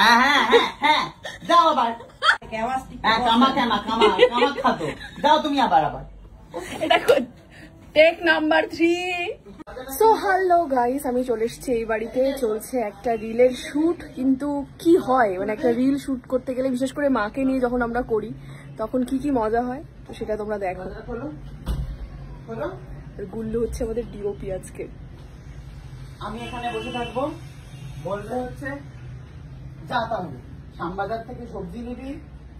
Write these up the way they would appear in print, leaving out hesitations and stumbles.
হ্যাঁ হ্যাঁ হ্যাঁ হ্যাঁ যাও আবার কামা কামা কামা কামা খাতো যাও তুমি আবার আবার এটা take number 3। So hello guys, আমি চলে এসেছি এই বাড়িতে। চলছে একটা রিলের শুট, কিন্তু কি হয় মানে একটা রিল শুট করতে গেলে, বিশেষ করে মাকে নিয়ে যখন আমরা করি তখন কি কি মজা হয়, তো সেটা তোমরা দেখো। গুল্লু হচ্ছে আমাদের ডিওপি আজকে। আমি এখানে বসে থাকবো, বলবে হচ্ছে যা তাহলে শ্যামবাজার থেকে সবজি নিবি,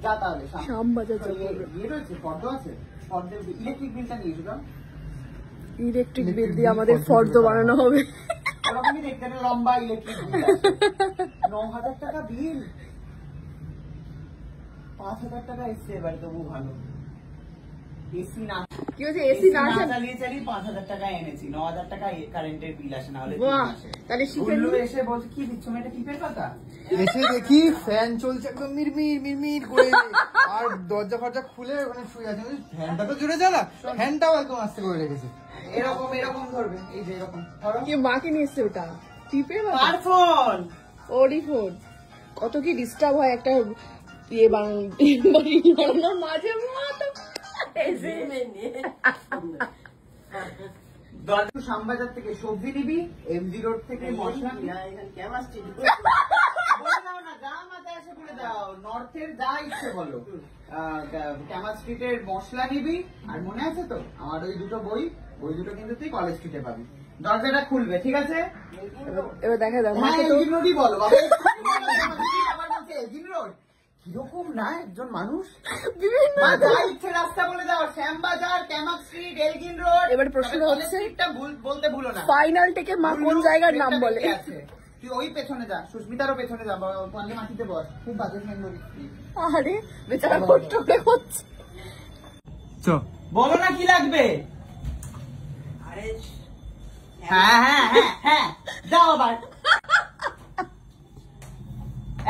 যা তাহলে শ্যামবাজার ইয়ে রয়েছে, ফর্দ আছে, ফর্দের ইলেকট্রিক বিলটা নিয়ে এসো। ইলেকট্রিক বিল দিয়ে আমাদের ফর্দ বানানো হবে। ওরকমই দেখতে লম্বা ইলেকট্রিক বিল, 9,000 টাকা বিল, 5,000 টাকা এসছে এবার, তবু ভালো। এসি না কি হচ্ছে, এসি না চালিয়ে চালিয়ে 5,000 টাকা এনেছি, 9,000 টাকা কারেন্টের বিল আসে, না হলে তাহলে গুল্লু এসে বলছে কি দিচ্ছ এটা টিপের পাতা, এসে দেখি ফ্যান চলছে একদম মিরমির মিরমির করে, আর দরজা ফরজা খুলে ওখানে শুয়ে আছে। ফ্যানটা তো জোরে চালা, ফ্যানটাও একদম আস্তে করে রেখেছে। এরকম এরকম ধরবে, এই যে এরকম কি মাকে নিয়ে এসছে ওটা টিপের ফোন, ওরই ফোন। কত কি ডিস্টার্ব হয় একটা ইয়ে বানানোর মাঝে। শ্যামবাজার থেকে সবজি নিবি, এমজি রোড থেকে মশলা নিবি, যা মাথায় আসে বলে দাও, নর্থের যা ইচ্ছে বলো। ক্যামাল স্ট্রিটের মশলা নিবি, আর মনে আছে তো আমার ওই দুটো বই, ওই দুটো কিন্তু তুই কলেজ স্ট্রিটে পাবি। দরজাটা খুলবে, ঠিক আছে? এবার দেখা যাক রোডই বলো বাবা, রোড কিরকম না একজন মানুষ, যা ইচ্ছে রাস্তা বলে দাও, শ্যামবাজার, ক্যামাল স্ট্রিট, এলগিন রোড। এবার প্রশ্ন হচ্ছে বলতে ভুলো না, ফাইনাল থেকে মা কোন জায়গার নাম বলে। তুই ওই পেছনে যা, সুস্মিতারও পেছনে যা, পারলে মাটিতে বস, খুব বাজে মেমোরি। আরে বেচারা কষ্ট হচ্ছে। বলো না কি লাগবে। হ্যাঁ হ্যাঁ হ্যাঁ হ্যাঁ যাও আবার,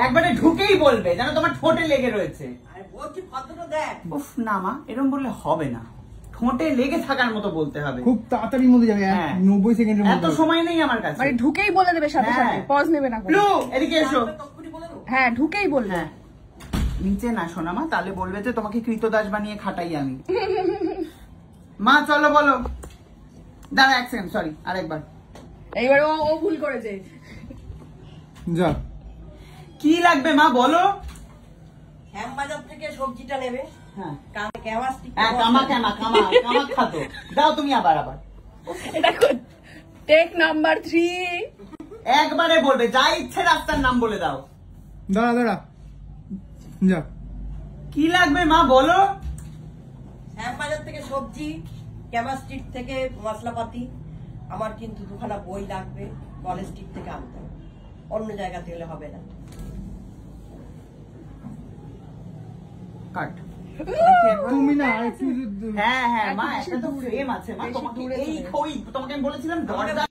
একবারে ঢুকেই বলবে যেন তোমার ঠোঁটে লেগে রয়েছে। উফ না মা, এরকম বললে হবে না, ঠোঁটে লেগে থাকার মতো বলতে হবে, খুব তাড়াতাড়ির মধ্যে যাবে, 90 সেকেন্ডের মধ্যে। এত সময় নেই আমার কাছে, মানে ঢুকেই বলে দেবে সাথে সাথে, পজ নেবে না। এদিকে এসো। হ্যাঁ ঢুকেই বলবে। হ্যাঁ নিচে না শোনা মা, তাহলে বলবে যে তোমাকে কৃতদাস বানিয়ে খাটাই আমি। মা চলো বলো, দাঁড়া এক সেকেন্ড, সরি আরেকবার। এইবার ও ভুল করেছে। যা কি লাগবে মা বলো। শ্যামবাজার থেকে সবজিটা নেবে, হ্যাঁ কামা কামা কামা কামা খাতো যাও তুমি আবার আবার। এটা টেক নাম্বার 3। একবারে বলবে, যা ইচ্ছে রাস্তার নাম বলে দাও। দাঁড়া দাঁড়া, যা কি লাগবে মা বলো। শ্যামবাজার থেকে সবজি, ক্যামাল স্ট্রিট থেকে মশলাপাতি, আমার কিন্তু দুখানা বই লাগবে, কলেজ স্ট্রিট থেকে আনতে হবে, অন্য জায়গা থেকে হবে না। কাট। তুমি না হ্যাঁ হ্যাঁ মা, একটা তো ফ্রেম আছে মা, তোমাকে এই তোমাকে আমি বলেছিলাম দরজা